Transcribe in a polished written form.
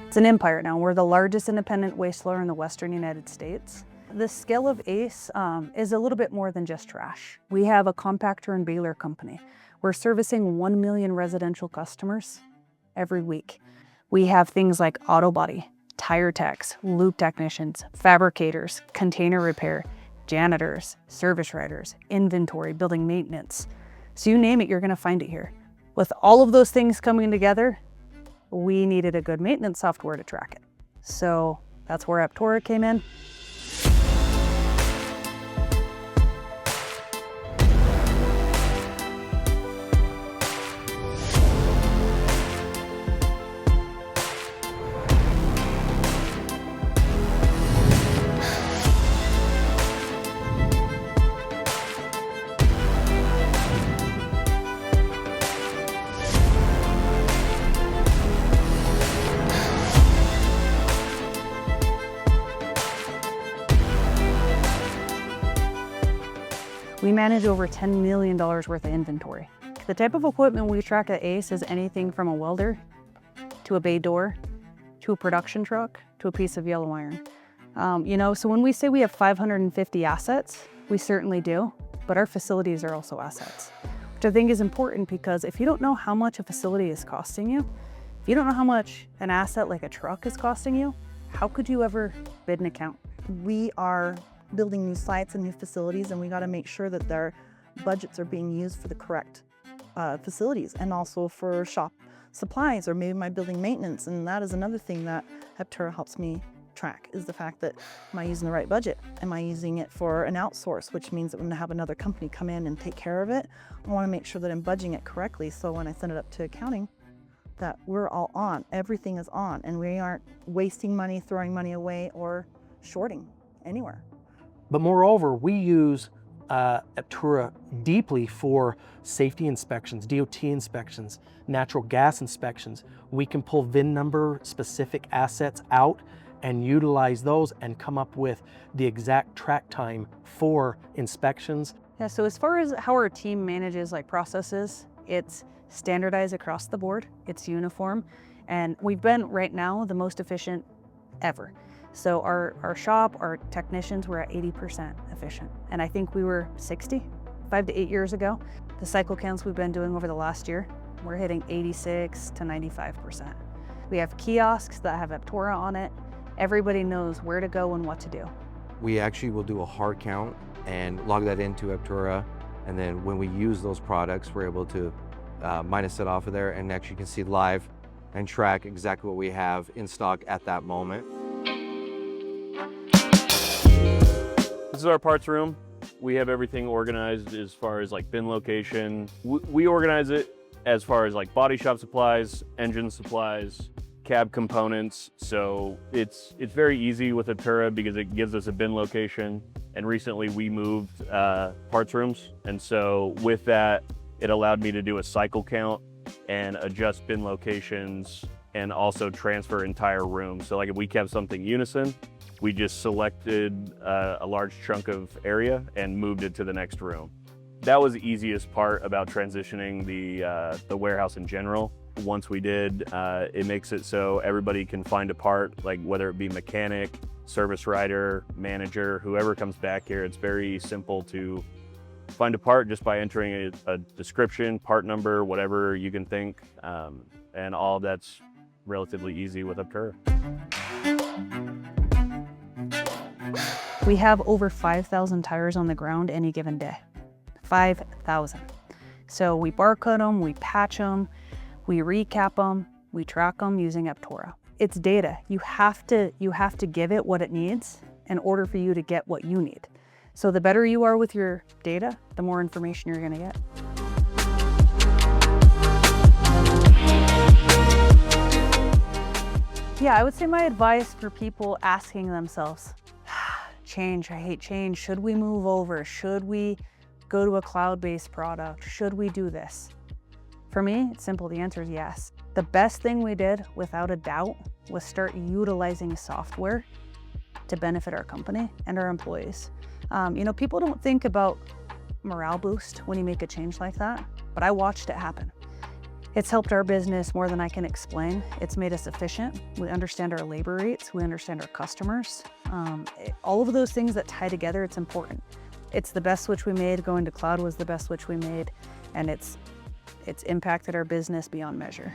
It's an empire now. We're the largest independent waste hauler in the Western United States. The scale of ACE is a little bit more than just trash. We have a compactor and baler company. We're servicing 1 million residential customers every week. We have things like auto body, tire techs, loop technicians, fabricators, container repair, janitors, service writers, inventory, building maintenance. So you name it, you're gonna find it here. With all of those things coming together, we needed a good maintenance software to track it. So that's where Eptura came in. We manage over $10 million worth of inventory. The type of equipment we track at ACE is anything from a welder, to a bay door, to a production truck, to a piece of yellow iron. So when we say we have 550 assets, we certainly do, but our facilities are also assets, which I think is important because if you don't know how much a facility is costing you, if you don't know how much an asset like a truck is costing you, how could you ever bid an account? We are building new sites and new facilities, and we got to make sure that their budgets are being used for the correct facilities and also for shop supplies or maybe my building maintenance. And that is another thing that Eptura helps me track, is the fact that am I using the right budget? Am I using it for an outsource, which means that when I have another company come in and take care of it, I want to make sure that I'm budgeting it correctly. So when I send it up to accounting, that we're all on, everything is on, and we aren't wasting money, throwing money away, or shorting anywhere. But moreover, we use Eptura deeply for safety inspections, DOT inspections, natural gas inspections. We can pull VIN number specific assets out and utilize those and come up with the exact track time for inspections. Yeah, so as far as how our team manages processes, it's standardized across the board, it's uniform, and we've been right now the most efficient ever. So our shop, our technicians were at 80% efficient. And I think we were 60, 5 to 8 years ago. The cycle counts we've been doing over the last year, we're hitting 86 to 95%. We have kiosks that have Eptura on it. Everybody knows where to go and what to do. We actually will do a hard count and log that into Eptura. And then when we use those products, we're able to minus it off of there and actually can see live and track exactly what we have in stock at that moment. This is our parts room. We have everything organized as far as bin location. We organize it as far as body shop supplies, engine supplies, cab components. So it's very easy with Eptura because it gives us a bin location. And recently we moved parts rooms. And so with that, it allowed me to do a cycle count and adjust bin locations and also transfer entire rooms. So if we kept something unison, we just selected a large chunk of area and moved it to the next room. That was the easiest part about transitioning the warehouse in general. Once we did, it makes it so everybody can find a part, whether it be mechanic, service writer, manager, whoever comes back here. It's very simple to find a part just by entering a description, part number, whatever you can think, and all of that's relatively easy with Eptura. We have over 5,000 tires on the ground any given day. 5,000. So we barcode them, we patch them, we recap them, we track them using Eptura. It's data. You have to give it what it needs in order for you to get what you need. So the better you are with your data, the more information you're gonna get. Yeah, I would say my advice for people asking themselves, change, I hate change. Should we move over? Should we go to a cloud-based product? Should we do this? For me, it's simple. The answer is yes. The best thing we did, without a doubt, was start utilizing software to benefit our company and our employees. People don't think about morale boost when you make a change like that, but I watched it happen. It's helped our business more than I can explain. It's made us efficient. We understand our labor rates. We understand our customers. All of those things that tie together, it's important. It's the best switch we made. Going to cloud was the best switch we made, and it's impacted our business beyond measure.